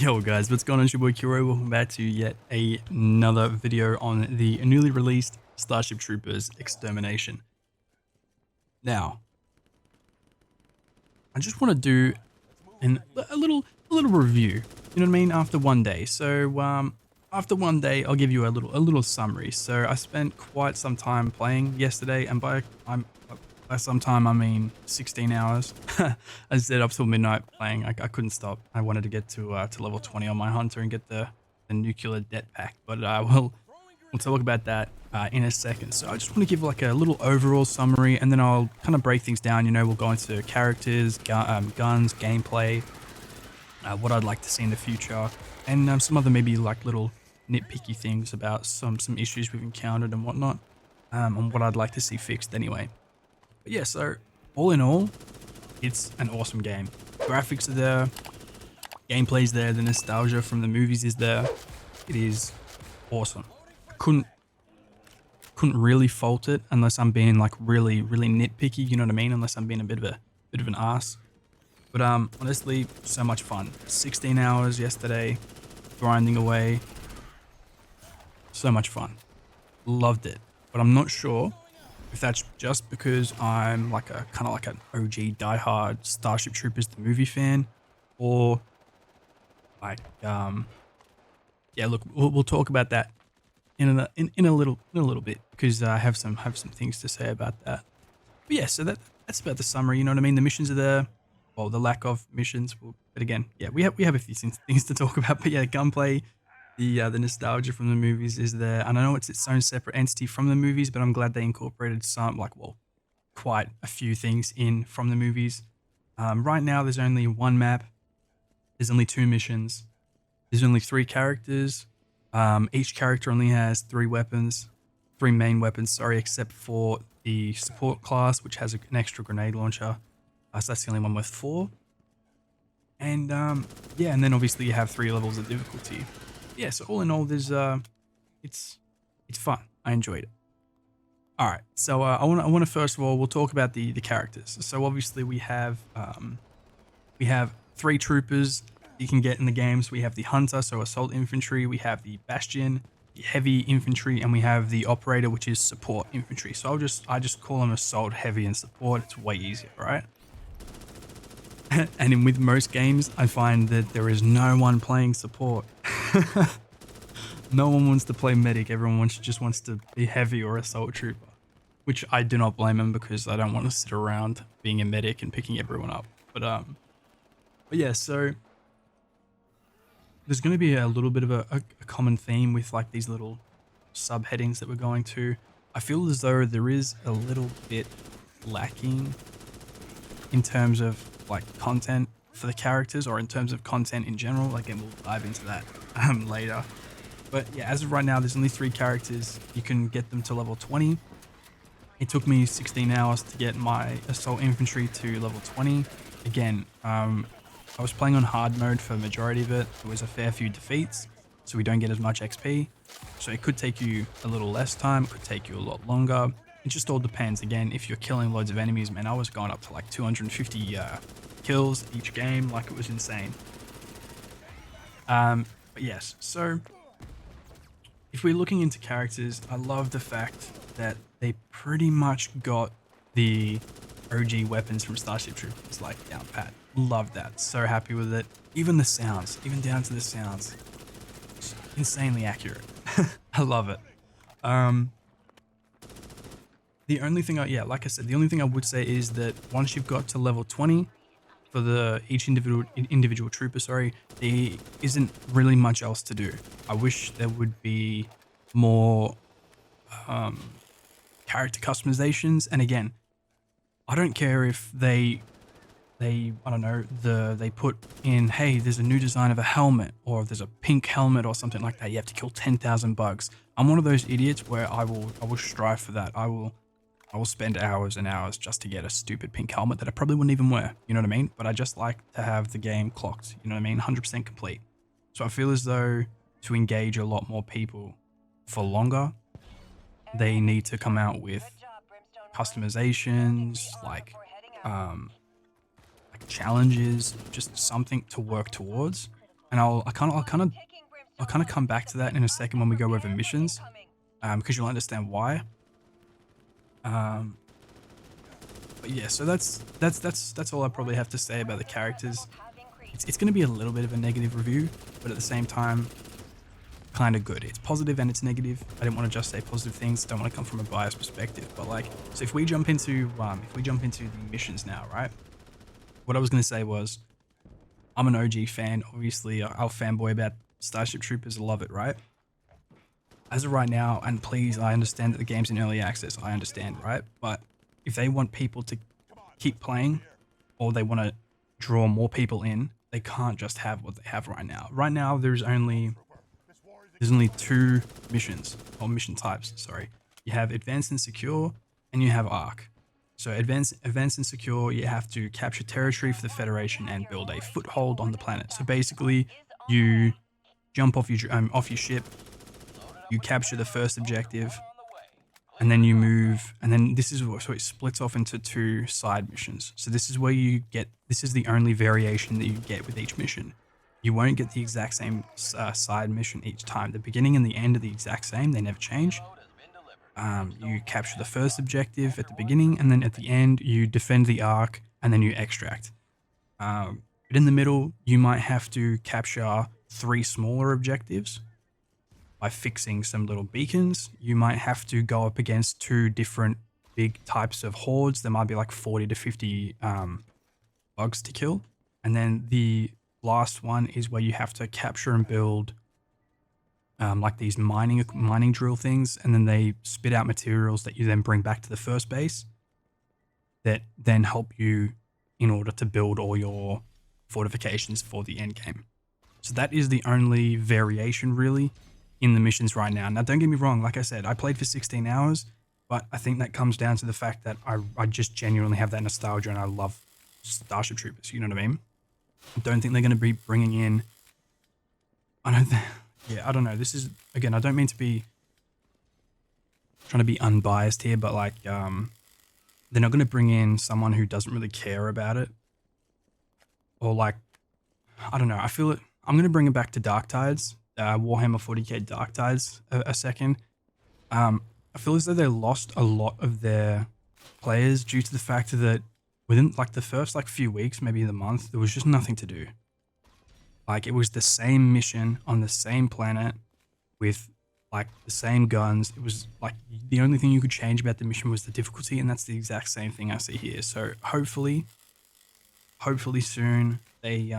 Yo guys, what's going on? It's your boy Kilroy. Welcome back to yet another video on the newly released Starship Troopers Extermination. Now, I just want to do a little review. You know what I mean? After one day. So after one day, I'll give you a little summary. So I spent quite some time playing yesterday, and by some time I mean 16 hours. I stayed up till midnight playing. I couldn't stop. I wanted to get to level 20 on my hunter and get the nuclear det pack, but we'll talk about that in a second. So I just want to give like a little overall summary, and then I'll kind of break things down. You know, we'll go into characters, guns, gameplay, what I'd like to see in the future, and some other maybe like little nitpicky things about some issues we've encountered and whatnot, and what I'd like to see fixed anyway. But yeah, so all in all, it's an awesome game. Graphics are there, gameplay's there, the nostalgia from the movies is there. It is awesome. I couldn't really fault it unless I'm being like really nitpicky, you know what I mean? Unless I'm being a bit of an ass. But honestly, so much fun. 16 hours yesterday, grinding away. So much fun. Loved it. But I'm not sure if that's just because I'm like a kind of like an OG diehard Starship Troopers the movie fan, or like yeah, look, we'll talk about that in a little bit, because I have some things to say about that. But yeah, so that's about the summary. You know what I mean? The missions are there, well, the lack of missions. But again, yeah, we have a few things to talk about. But yeah, gunplay. The nostalgia from the movies is there, and I know it's its own separate entity from the movies, but I'm glad they incorporated quite a few things in from the movies. Right now, there's only one map. There's only 2 missions. There's only 3 characters. Each character only has 3 main weapons, sorry, except for the support class, which has an extra grenade launcher. So that's the only one with 4. And yeah, and then obviously you have 3 levels of difficulty. Yeah, so all in all, there's it's fun. I enjoyed it. All right, so I want to first of all, we'll talk about the characters. So obviously we have 3 troopers you can get in the games. We have the hunter, so assault infantry. We have the bastion, the heavy infantry, and we have the operator, which is support infantry. So I just call them assault, heavy, and support. It's way easier, right? And with most games, I find that there is no one playing support. No one wants to play medic. Everyone just wants to be heavy or assault trooper, which I do not blame them, because I don't want to sit around being a medic and picking everyone up. But yeah, so there's going to be a little bit of a common theme with like these little subheadings that we're going to. I feel as though there is a little bit lacking in terms of like content for the characters, or in terms of content in general. Again, we'll dive into that later. But yeah, as of right now, there's only 3 characters. You can get them to level 20. It took me 16 hours to get my assault infantry to level 20. Again, I was playing on hard mode for the majority of it. There was a fair few defeats, so we don't get as much XP. So it could take you a little less time, it could take you a lot longer. It just all depends. Again, if you're killing loads of enemies, man, I was going up to like 250 kills each game, like it was insane. But yes, so if we're looking into characters, I love the fact that they pretty much got the OG weapons from Starship Troopers like down pat. Love that. So happy with it. Even the sounds, even down to the sounds, it's insanely accurate. I love it. The only thing like I said, the only thing I would say is that once you've got to level 20 for each individual trooper, sorry, there isn't really much else to do. I wish there would be more character customizations. And again, I don't care if they I don't know, they put in, hey, there's a new design of a helmet, or if there's a pink helmet or something like that, you have to kill 10,000 bugs. I'm one of those idiots where I will strive for that. I will spend hours and hours just to get a stupid pink helmet that I probably wouldn't even wear, you know what I mean? But I just like to have the game clocked, you know what I mean? 100% complete. So I feel as though to engage a lot more people for longer, they need to come out with customizations, like challenges, just something to work towards. and I'll kind of come back to that in a second when we go over missions, because you'll understand why. Um, but yeah, so that's all I probably have to say about the characters. It's going to be a little bit of a negative review, but at the same time, kind of good. It's positive and it's negative. I didn't want to just say positive things. Don't want to come from a biased perspective, but like, so if we jump into the missions now, right? What I was going to say was, I'm an OG fan. Obviously, I'll fanboy about Starship Troopers. I love it, right? As of right now, and please, I understand that the game's in early access. I understand, right? But if they want people to keep playing, or they want to draw more people in, they can't just have what they have right now. Right now, there's only two missions, or mission types, sorry. You have Advanced and Secure, and you have Arc. So Advanced and Secure, you have to capture territory for the Federation and build a foothold on the planet. So basically, you jump off your ship, you capture the first objective, and then you move, and then so it splits off into two side missions. So this is the only variation that you get with each mission. You won't get the exact same side mission each time. The beginning and the end are the exact same. They never change. You capture the first objective at the beginning, and then at the end, you defend the Ark, and then you extract. But in the middle, you might have to capture 3 smaller objectives by fixing some little beacons. You might have to go up against 2 different big types of hordes. There might be like 40 to 50 bugs to kill. And then the last one is where you have to capture and build like these mining drill things, and then they spit out materials that you then bring back to the first base that then help you in order to build all your fortifications for the end game. So that is the only variation really in the missions right now. Now, don't get me wrong, like I said, I played for 16 hours, but I think that comes down to the fact that I just genuinely have that nostalgia and I love Starship Troopers, you know what I mean? I don't think they're going to be bringing in... I don't know. This is, again, I don't mean to be trying to be unbiased here, but like, they're not going to bring in someone who doesn't really care about it. Or like, I don't know. I feel it. I'm going to bring it back to Dark Tides, Warhammer 40k Dark Tides a second. I feel as though they lost a lot of their players due to the fact that within like the first like few weeks, maybe the month, there was just nothing to do. Like, it was the same mission on the same planet with like the same guns. It was like the only thing you could change about the mission was the difficulty, and that's the exact same thing I see here. So hopefully soon they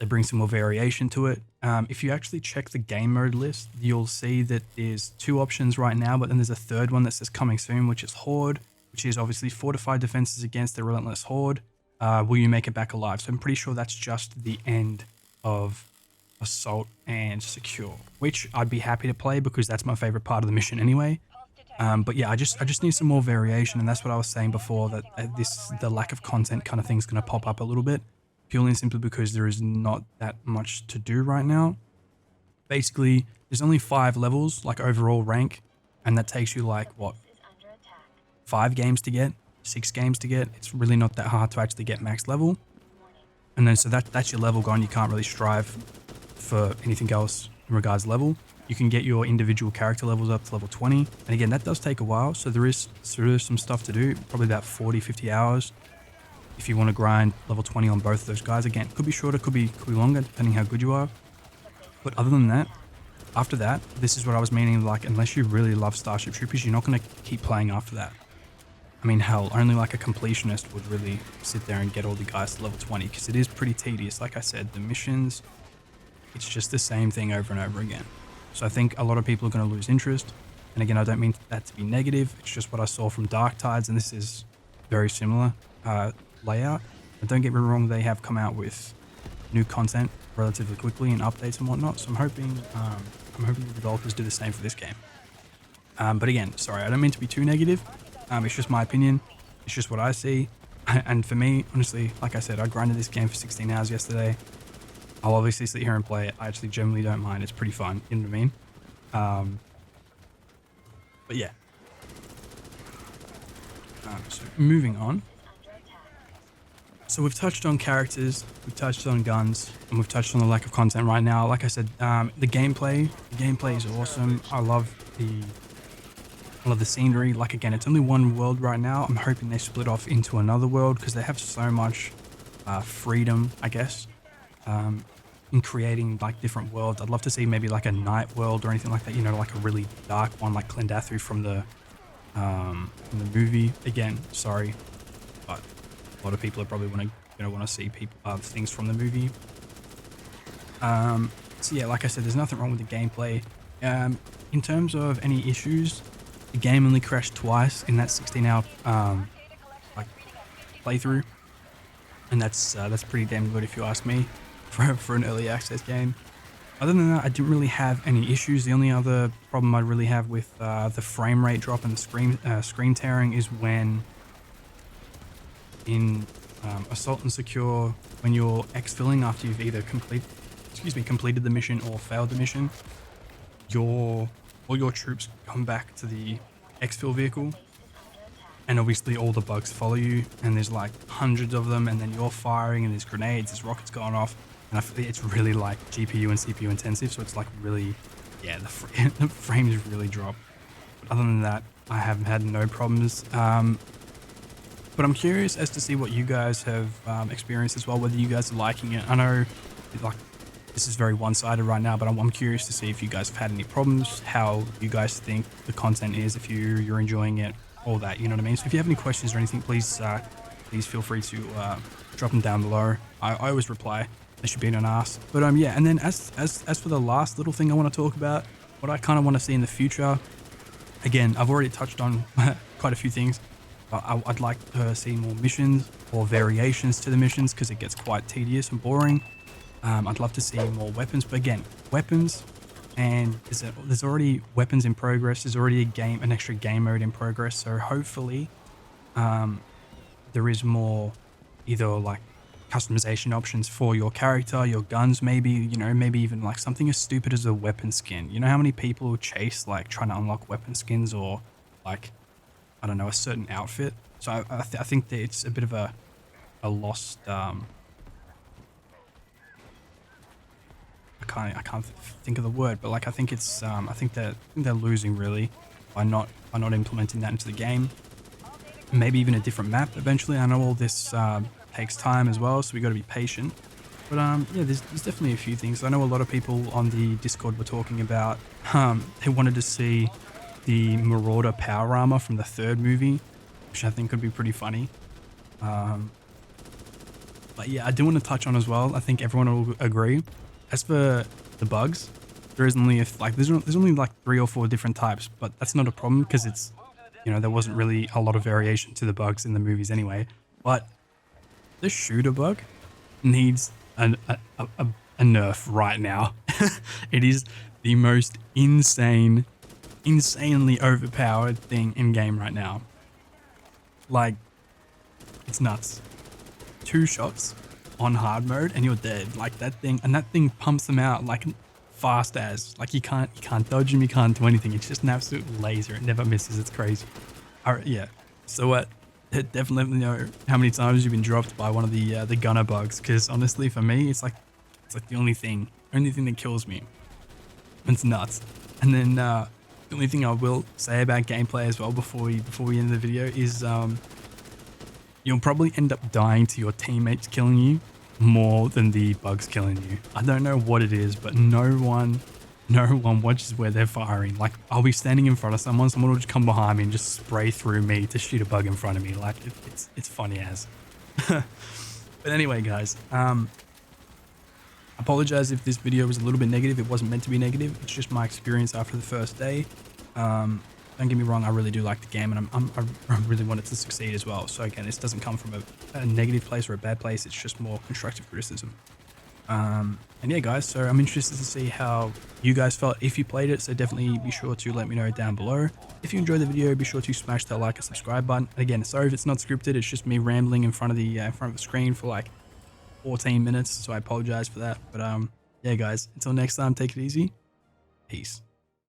bring some more variation to it. If you actually check the game mode list, you'll see that there's 2 options right now, but then there's a third one that says coming soon, which is Horde, which is obviously fortified defenses against the relentless Horde. Will you make it back alive? So I'm pretty sure that's just the end of Assault and Secure, which I'd be happy to play because that's my favorite part of the mission anyway. But yeah, I just need some more variation, and that's what I was saying before, that the lack of content kind of thing is going to pop up a little bit, purely and simply because there is not that much to do right now. Basically, there's only 5 levels, like overall rank, and that takes you like, what, 5 games to get? 6 games to get. It's really not that hard to actually get max level. And then so that's your level gone. You can't really strive for anything else in regards to level. You can get your individual character levels up to level 20. And again, that does take a while. So there is some stuff to do, probably about 40, 50 hours. If you want to grind level 20 on both of those guys. Again, could be shorter, could be longer, depending how good you are. But other than that, after that, this is what I was meaning, like, unless you really love Starship Troopers, you're not going to keep playing after that. I mean, hell, only like a completionist would really sit there and get all the guys to level 20, because it is pretty tedious. Like I said, the missions, it's just the same thing over and over again. So I think a lot of people are going to lose interest. And again, I don't mean that to be negative. It's just what I saw from Dark Tides, and this is very similar layout. But don't get me wrong, they have come out with new content relatively quickly and updates and whatnot. So I'm hoping the developers do the same for this game. But again, sorry, I don't mean to be too negative. It's just my opinion. It's just what I see. And for me, honestly, like I said, I grinded this game for 16 hours yesterday. I'll obviously sit here and play it. I actually generally don't mind. It's pretty fun. You know what I mean? But yeah. So moving on. So we've touched on characters, we've touched on guns, and we've touched on the lack of content right now. Like I said, the gameplay is awesome. I love the scenery. Like again, it's only one world right now. I'm hoping they split off into another world because they have so much freedom, I guess, in creating like different worlds. I'd love to see maybe like a night world or anything like that. You know, like a really dark one, like Clendathu from the movie. Again, sorry, but a lot of people are probably want to see people things from the movie. So yeah, like I said, there's nothing wrong with the gameplay. In terms of any issues, the game only crashed twice in that 16-hour like playthrough, and that's pretty damn good if you ask me for an early access game. Other than that, I didn't really have any issues. The only other problem I really have with the frame rate drop and the screen tearing is when in Assault and Secure, when you're exfilling after you've either completed the mission or failed the mission, all your troops come back to the exfil vehicle, and obviously all the bugs follow you, and there's like hundreds of them, and then you're firing, and there's grenades, there's rockets going off, and I feel it's really like GPU and CPU intensive, so it's like really, yeah, the frames really drop. But other than that, I haven't had no problems. But I'm curious as to see what you guys have experienced as well, whether you guys are liking it. I know like this is very one-sided right now, but I'm curious to see if you guys have had any problems, how you guys think the content is, if you're enjoying it, all that, you know what I mean? So if you have any questions or anything, please feel free to drop them down below. I always reply. They should be an ask. But yeah, and then as for the last little thing I want to talk about, what I kind of want to see in the future, again, I've already touched on quite a few things. I'd like to see more missions or variations to the missions because it gets quite tedious and boring. I'd love to see more weapons, but again, weapons, and there's already weapons in progress. There's already an extra game mode in progress. So hopefully, there is more, either like customization options for your character, your guns, maybe, you know, maybe even like something as stupid as a weapon skin. You know how many people chase like trying to unlock weapon skins or like, I don't know, a certain outfit. So I think that it's a bit of a lost, I can't think of the word, but like I think it's I think they're losing really by not implementing that into the game. Maybe even a different map eventually. I know all this takes time as well, so we got to be patient. But yeah, there's definitely a few things. I know a lot of people on the Discord were talking about they wanted to see the Marauder power armor from the third movie, which I think could be pretty funny. But yeah, I do want to touch on as well. I think everyone will agree. As for the bugs, there's only like 3 or 4 different types, but that's not a problem because it's, you know, there wasn't really a lot of variation to the bugs in the movies anyway. But the shooter bug needs a nerf right now. It is the most insanely overpowered thing in game right now. Like, it's nuts. 2 shots on hard mode and you're dead. Like that thing pumps them out like fast as, like you can't dodge them, you can't do anything. It's just an absolute laser. It never misses. It's crazy. All right, yeah. So what? Definitely let me know how many times you've been dropped by one of the gunner bugs, because honestly for me it's like the only thing that kills me. It's nuts. And then the only thing I will say about gameplay as well before we end the video is you'll probably end up dying to your teammates killing you more than the bugs killing you. I don't know what it is, but no one watches where they're firing. Like, I'll be standing in front of someone will just come behind me and just spray through me to shoot a bug in front of me. Like, it's funny as. But anyway, guys, apologize if this video was a little bit negative. It wasn't meant to be negative. It's just my experience after the first day. Don't get me wrong, I really do like the game, and I really want it to succeed as well. So again, this doesn't come from a negative place or a bad place. It's just more constructive criticism. And yeah, guys, so I'm interested to see how you guys felt if you played it. So definitely be sure to let me know down below. If you enjoyed the video, be sure to smash that like and subscribe button. And again, sorry if it's not scripted. It's just me rambling in front of the screen for like 14 minutes. So I apologize for that. But yeah, guys, until next time, take it easy. Peace.